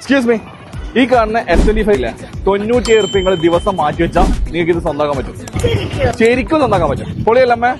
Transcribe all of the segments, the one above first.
Excuse me, ഈ കാണുന്ന S25 ഇല്ലേ, 97 റുപ്യ നിങ്ങൾ ദിവസം മാറ്റി വെച്ചാൽ നിങ്ങൾക്ക് ഇത് സ്വന്തമാക്കാൻ പറ്റും. ശരിക്കും സ്വന്തമാക്കാൻ പറ്റും. പൊളിയല്ലമ്മേ.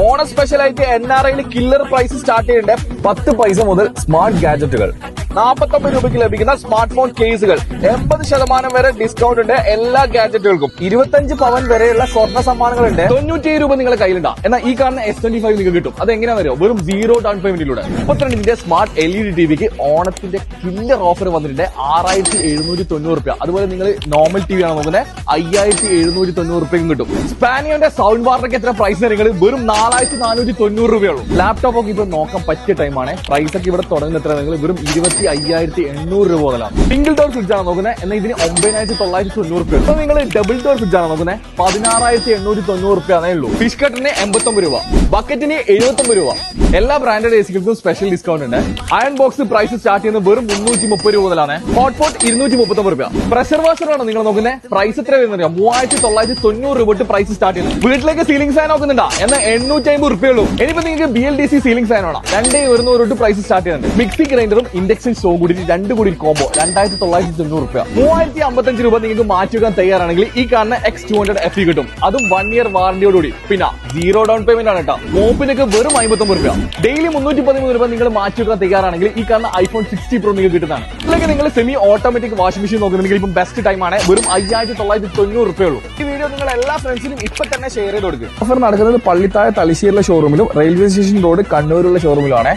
ഓണ സ്പെഷ്യൽ ആയിട്ട് NRIയിൽ കില്ലർ പ്രൈസ് സ്റ്റാർട്ട് ചെയ്യേണ്ട 10 പൈസ മുതൽ സ്മാർട്ട് ഗാഡ്ജറ്റുകൾ, 49 രൂപയ്ക്ക് ലഭിക്കുന്ന സ്മാർട്ട് ഫോൺ കേസുകൾ, 80% വരെ ഡിസ്കൗണ്ട് ഉണ്ട് എല്ലാ ഗാഡ്ജറ്റുകൾക്കും, 25 പവൻ വരെയുള്ള സ്വർണ്ണ സമ്മാനങ്ങളുണ്ട്. 97 രൂപ നിങ്ങളുടെ കയ്യിലുണ്ടാവും. എന്നാൽ ഈ കാണുന്ന S25 നിങ്ങൾക്ക് കിട്ടും. അത് എങ്ങനെയാണെന്ന് അറിയോ? വെറും 0 ഡൗൺ പേയ്മെന്റിലൂടെ 32 സ്മാർട്ട് LED ടിവിക്ക് ഓണത്തിന്റെ കില്ലർ ഓഫർ വന്നിട്ടുണ്ട്. 6790 രൂപ. അതുപോലെ നിങ്ങൾ നോർമൽ ടിവി ആണ് നോക്കുന്നത്, 5790 രൂപയ്ക്കും കിട്ടും. സ്പാനിയോന്റെ സൗണ്ട് ബാറിനൊക്കെ എത്ര പ്രൈസ് നിങ്ങൾ വെറും 4490 രൂപയുള്ളൂ. ലാപ്ടോപ്പ് ഒക്കെ ഇപ്പൊ നോക്കാൻ പറ്റിയ ടൈമാണ്. പ്രൈസ് ഒക്കെ ഇവിടെ തുടങ്ങുന്ന എത്ര നിങ്ങൾ വെറും 25,800 രൂപ മുതലാണ്. സിംഗിൾ ഡോർ ഫ്രിഡ്ജ് ആണ് നോക്കുന്നത്, എന്നാൽ ഇതിന് 9,990 രൂപ. ഇപ്പൊ നിങ്ങൾ ഡബിൾ ഡോർ ഫ്രിഡ്ജ് ആണ് നോക്കുന്നത്, 16,890 രൂപ ആണേ ഉള്ളൂ. ഫിഷ് കട്ടിന് 89 രൂപ, ബക്കറ്റിന് 79 രൂപ. എല്ലാ ബ്രാൻഡഡ് എസികൾക്കും സ്പെഷ്യൽ ഡിസ്കൗണ്ട് ഉണ്ട്. അയൺ ബോക്സ് പ്രൈസ് സ്റ്റാർട്ട് ചെയ്യുന്നത് വെറും 330 രൂപ മുതലാണ്. ഹോട്ട്പോട്ട് 239 രൂപ. പ്രഷർ വാഷർ ആണ് നിങ്ങൾ നോക്കുന്നത്, പ്രൈസ് എത്ര വരുന്നത് 3,990 രൂപ തൊട്ട് പ്രൈസ് സ്റ്റാർട്ട് ചെയ്യുന്നത്. വീട്ടിലേക്ക് സീലിംഗ് ഫാൻ നോക്കുന്നുണ്ടാ, എന്നാൽ 850 രൂപയുള്ളൂ. ഇനിയിപ്പോ നിങ്ങൾക്ക് BLDC സീലിംഗ് ഫാൻ വേണം, 2,100 തൊട്ട് പ്രൈസ് സ്റ്റാർട്ട് ചെയ്യുന്നുണ്ട്. മിക്സി ഗ്രൈൻഡറും ഇൻഡക്ഷൻ സ്റ്റോ കൂടി 2 കൂടി കോംബോ 2,990 രൂപ. 3,055 രൂപ നിങ്ങൾക്ക് മാറ്റുവാൻ തയ്യാറാണെങ്കിൽ ഈ കാണുന്ന X200 FE കിട്ടും. അതും 1 ഇയർ വാറന്റിയോടുകൂടി. പിന്നെ 0 ഡൗൺ പേയ്മെന്റ് ആണ് കേട്ടോ. മോപ്പിനൊക്കെ വെറും 59 രൂപ. ഡെയിലി 313 രൂപ നിങ്ങൾ മാറ്റിവെക്കാൻ തയ്യാറാണെങ്കിൽ ഈ കാണുന്ന iPhone 60 Pro നിങ്ങൾക്ക് കിട്ടുന്നതാണ്. അല്ലെങ്കിൽ നിങ്ങൾ സെമി ഓട്ടോമാറ്റിക് വാഷിംഗ് മെഷീൻ നോക്കുന്നുണ്ടെങ്കിൽ ഇപ്പം ബെസ്റ്റ് ടൈം ആണ്. വെറും 5,990 രൂപയുള്ളൂ. ഈ വീഡിയോ നിങ്ങൾ എല്ലാ ഫ്രണ്ട്സിനും ഇപ്പൊ തന്നെ ഷെയർ ചെയ്ത് കൊടുക്കുക. ഓഫർ നടക്കുന്നത് പള്ളിത്തായ തലശ്ശേരിയിലെ ഷോറൂമിലും റെയിൽവേ സ്റ്റേഷൻ റോഡ് കണ്ണൂരുള്ള ഷോറൂമിലാണ്.